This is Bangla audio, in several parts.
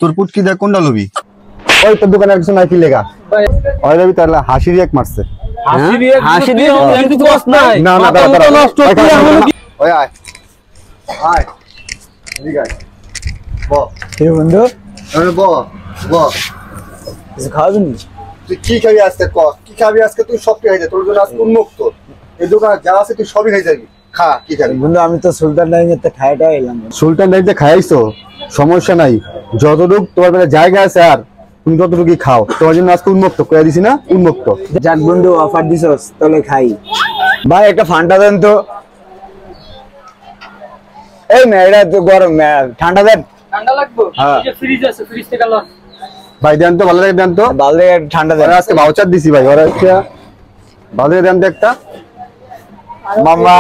তোর পুটকি দেখ কোনটা লবি? ওই তোর দোকানে কিছু নাই কি লেখা? ওই রবি তাহলে হাসি রিয়েক্ট মারছে। হাসি দিয়ে কিছু কষ্ট নাই। না না দাঁড়া নষ্ট কি হলো কি? ওই আয় আয় ঠিক আছে ব কে বন্ধু আরে ব কিছু খাওয়াবেন? তুই কি খাবি আজকে? ক কি খাবি আজকে? তুই সব খাই যা, তোর জন্য আজকে উন্মুক্ত। এই দোকান যা আছে তুই সবই খাই যাবি। খা কি খাবি? বন্ধু আমি তো সুলতান ডাইনিতে খাইটা এলাম। সুলতান ডাইতে খাইছো, সমস্যা নাই। যতটুক তোমার কাছে জায়গা আছে আর তুমি ততটুকুই খাও। তোমার জন্য আজকে উন্মুক্ত করে দিছি না, উন্মুক্ত। যাক বন্ধু অফার দিছস তাহলে খাই। ভাই একটা ফান্টা দেন তো। এই মেয়েটা তো গরম, ঠান্ডা দেন। ঠান্ডা লাগবে? হ্যাঁ। এই যে ফ্রিজ আছে, ফ্রিজ থেকে লন। ভাই দেন তো, ভালো লাগে দেন তো। ভালো লাগে ঠান্ডা দেন। ওরা আজকে ভাউচার দিছি ভাই, ওরা আজকে ভালো লাগে দেন তো একটা। মামা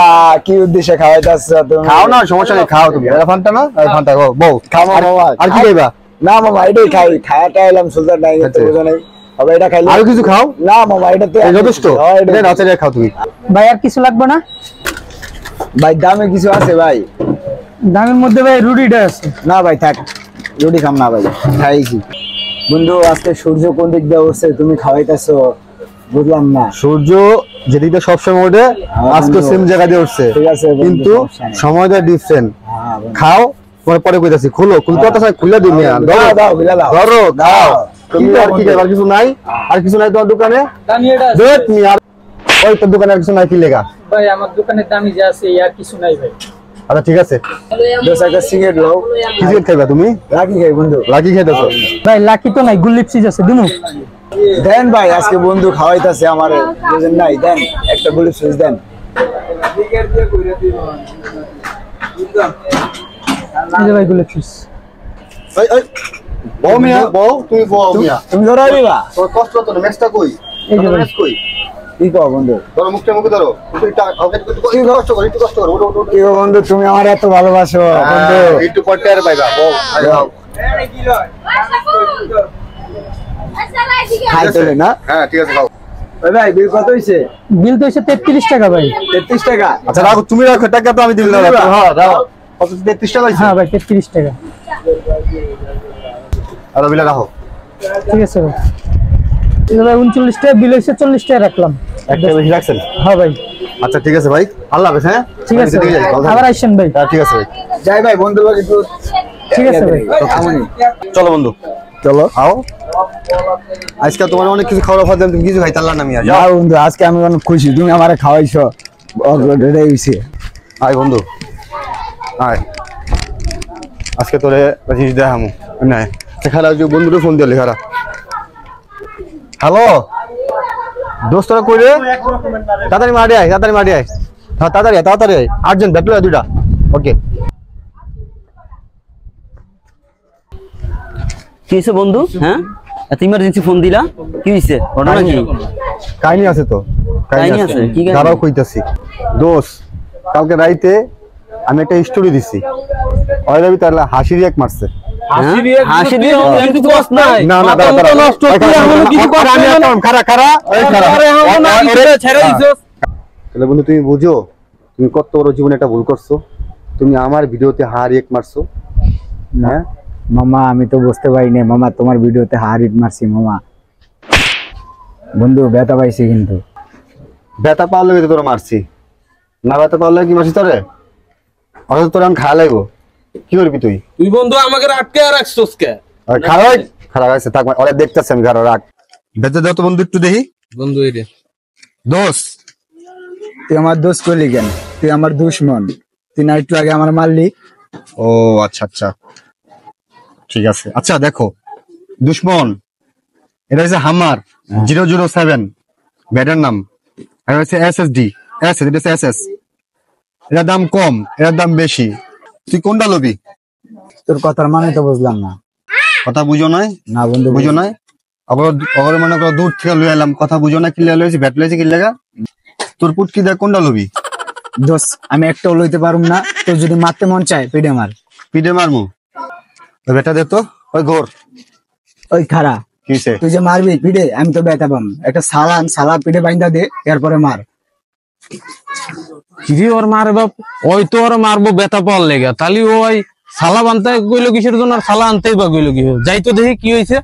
কি উদ্দেশ্যে খাওয়াইতাছ তুমি? খাও না, সমস্যা নেই, খাও তুমি। এটা ফান্টা না, এই ফান্টা খাও বউ। খাও মামা। আর কি খাইবা? না মামা এটাই খাই, খায়াটা এলাম সুলতান ডাইনিতে বুঝো নাই। হবে এটা খাইলে আর কিছু খাও? না মামা এটা তো যথেষ্ট। এটা রাতে খাও তুমি। ভাই আর কিছু লাগবে না? ভাই দামে কিছু আছে ভাই? দামের মধ্যে ভাই রুটিটা আছে। না ভাই থাক, রুটি খাম না ভাই, খাইছি। বন্ধু আজকে সূর্য কোন দিক দিয়ে উঠছে তুমি খাওয়াইতেছো বুঝলাম না। সূর্য যেদিকে সবসময় ওঠে আজকে সেম জায়গা দিয়ে উঠছে, ঠিক আছে বন্ধু, কিন্তু সমস্যা নেই। সময়টা ডিফারেন্ট। হ্যাঁ বন্ধু। খাও, পরে পরে কইতাছি। খুলো খুলতে তো খুলে দিবি। দাও দাও বিলা দাও। ধরো খাও। তুমি কি আর কি খাইবা? আর কিছু নাই? আর কিছু নাই তোমার দোকানে? দামি এটা আছে। দেখ তুমি আর ওই তোর দোকানে আর কিছু নাই কি লেখা? ভাই আমার দোকানে দামি যা আছে আর কিছু নাই ভাই। আচ্ছা ঠিক আছে। দশ একটা সিগারেট লাও। কি সিগারেট খাইবা তুমি? রাখি খাই বন্ধু। লাকি খাইতেছো? ভাই লাকি তো নাই, গুলিপ সিজ আছে দিমু। দেন ভাই আজকে বন্ধু খাওয়াইতাছে আমারে, বুঝেন নাই? দেন একটা গুলি সুইচ দেন। এই যে ভাই গুলিপ সিজ। এই এই বউ মিয়া, বউ তুমি বউ মিয়া। তুমি ধরো দিবা? তোর কষ্ট তো না, মেসটা কই? এই যে ভাই। মেস কই? কি কও বন্ধু? ধরো মুখটা মুখে ধরো। একটু কষ্ট করো, একটু কষ্ট করো। ওঠো ওঠো কি গো বন্ধু তুমি আমার এত ভালোবাসো বন্ধু। একটু পড়তে আর পাইবা বউ। খাও। খাই তোলে না? হ্যাঁ ঠিক আছে খাও। ওই ভাই বিল কত হইছে? বিল তো হইছে 33 টাকা ভাই। 33 টাকা। আচ্ছা রাখো, তুমি রাখো, টাকা তো আমি দিলাম না। হ্যাঁ দাও। কত 33 টাকা হইছে? হ্যাঁ ভাই 33 টাকা। আর বিলা রাখো। ঠিক আছে ভাই। এই যে ভাই 39 টাকা বিল হইছে, 40 টাকা রাখলাম। একটা বেশি রাখছেন? হ্যাঁ ভাই আচ্ছা ঠিক আছে ভাই, আল্লাহ হাফেজ। হ্যাঁ ঠিক আছে ঠিক আছে, ভালো থাকবেন। আবার আইসেন ভাই। হ্যাঁ ঠিক আছে ভাই। যাই ভাই বন্ধু লোক একটু। ঠিক আছে ভাই। চলো বন্ধু চলো আও। আজকে তোমার অনেক কিছু খাওয়ার অফার দিলাম, তুমি কিছু খাইতে পারলা না মিয়া। যাও বন্ধু আজকে আমি অনেক খুশি, তুমি আমারে খাওয়াইছো। অগ্রডে হইছে। আয় বন্ধু আয়, আজকে তোরে জিনিস দেখামু। না খারা বন্ধুরে ফোন দিলে খারা। হ্যালো দোস্তরা কই রে? তাড়াতাড়ি মারি আয়, তাড়াতাড়ি মারি আয়। হ্যাঁ তাড়াতাড়ি আয়, তাড়াতাড়ি আয়। আর্জেন্ট ব্যাটরি দুইটা। ওকে। কি হয়েছে বন্ধু? হ্যাঁ এত ইমার্জেন্সি ফোন দিলা, কি হয়েছে? ঘটনা কি? কাহিনী আছে তো, কাহিনী আছে? কি কাহিনী? দাঁড়াও কইতাছি। দোষ কালকে রাইতে আমি একটা স্টোরি দিছি, ওই রবি তাহলে হাসি রিয়েক্ট মারছে। হাসি দিয়ে কিছু কষ্ট নাই। না না দাঁড়া নষ্ট কি হলো কিছু কষ্ট আমি নাই। একদম খারা খারা এই খারা। আরে হামো না ছেড়ে দিছস। তাহলে বন্ধু তুমি বুঝো তুমি কত বড় জীবনে একটা ভুল করছো। তুমি আমার ভিডিওতে হা রিয়েক্ট মারছো। হ্যাঁ মামা আমি তো বুঝতে পারিনি মামা, তোমার ভিডিওতে হারিট মারছি মামা। বন্ধু ব্যথা পাইছি কিন্তু। ব্যথা পাওয়ার লেগে তোরা মারছি না? ব্যথা পাওয়ার লেগে কি মারছি তোরে? অথচ তোর আমি খাওয়া লাগবো, কি করবি তুই? তুই বন্ধু আমাকে আটকে রাখছস কে? খারাপ খারাপ আছে থাক, ওরা দেখতেছে আমি ঘরে রাখ। বেঁচে দাও তো বন্ধু একটু দেখি। বন্ধু এই রে দোষ তুই আমার দোষ করলি কেন? তুই আমার দুশ্মন, তুই না একটু আগে আমার মারলি। ও আচ্ছা আচ্ছা ঠিক আছে। আচ্ছা দেখো দুশ্মন, এটা হচ্ছে হামার 007 ব্যাটার নাম, আর হচ্ছে SSD SS। এটার দাম কম, এটার দাম বেশি। তুই কোনটা লবি? তোর কথার মানে তো বুঝলাম না। কথা বুঝো নাই? না বন্ধু বুঝো নাই? আবার মনে করো দূর থেকে লুয়ে এলাম, কথা বুঝো না, কি লইছি ব্যাট লইছি কি লেগা? তোর পুটকি দেখ কোনটা লবি? দোষ আমি একটাও লইতে পারুম না, তোর যদি মারতে মন চায় পিডে মার। পিঠে মারমু? ওই ব্যাটা দে তো, ওই ঘোর। ওই খারা কিসে? তুই যে মারবি পিডে, আমি তো ব্যথা পাম। একটা সালা পিডে বাইন্দা দে, এরপরে মার। কিরে ওর মারে বাপ, ওই তো ওর মারবো ব্যথা পাওয়ার লেগে, তাহলে ওই সালা বানতে কইলো কিসের জন্য, আর সালা আনতেই বা কইলো কি যাই তো দেখি কি হয়েছে।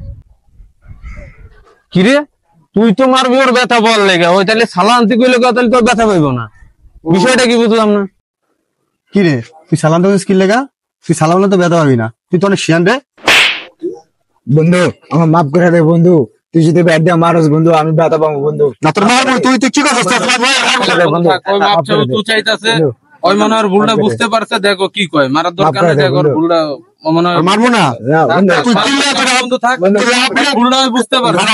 কিরে তুই তো মারবি ওর ব্যথা বল লেগে, ওই তাহলে সালা আনতে কইলো তাহলে তোর ব্যথা পাইবো না, বিষয়টা কি বুঝলাম না। কি রে তুই সালাম তো স্কিল লেগা, তুই সালাম বললে তো ব্যথা পাবি না, তুই তো অনেক শিয়ান রে। বন্ধু আমার মাফ করে দে বন্ধু, তুই যদি ব্যাট দিয়ে মারস বন্ধু আমি ব্যথা পাবো বন্ধু। না তোর মারবো, তুই তুই কি করছিস? ওই ভাবছে তুই চাইতাছে, ওই মনে হয় ভুলটা বুঝতে পারছে, দেখো কি কয় মারার দরকার নেই, দেখো ওর ভুলটা মনে হয় মারবো না। তুই বন্ধু থাক, ভুলটা বুঝতে পারছে।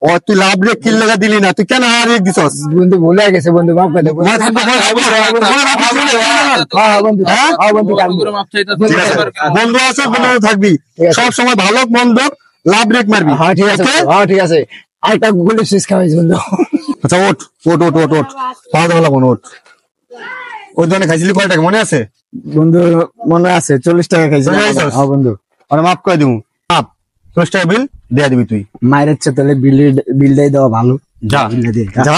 ও তুই লাভ রে কিল লাগা দিলি না, তুই কেন হার রেক দিছস? বন্ধু ভুলে গেছে বন্ধু, মাফ করে দে বন্ধু। হ্যাঁ বন্ধু, হ্যাঁ বন্ধু মাপ চাইতাছে, বন্ধু আছে, বন্ধু থাকবি সব সময়, ভালো মন্দ লাভ রেক মারবি। হ্যাঁ ঠিক আছে, হ্যাঁ ঠিক আছে। আরেকটা গুলি শেষ খাওয়াইছি বন্ধু। আচ্ছা ওঠ ওঠ ওঠ ওঠ ওঠ, পাওয়া দাওয়া লাগবো না, ওঠ। ওই দোকানে খাইছিলি কয় টাকা মনে আছে? বন্ধু মনে আছে 40 টাকা খাইছি। 40 টাকা? হ্যাঁ বন্ধু। আর মাফ করে দিব, মাপ 40 টাকা বিল দেয়া দিবি তুই। মায়ের ইচ্ছে তাহলে বিলটাই দেওয়া ভালো। যা বিলটা দিয়ে যা।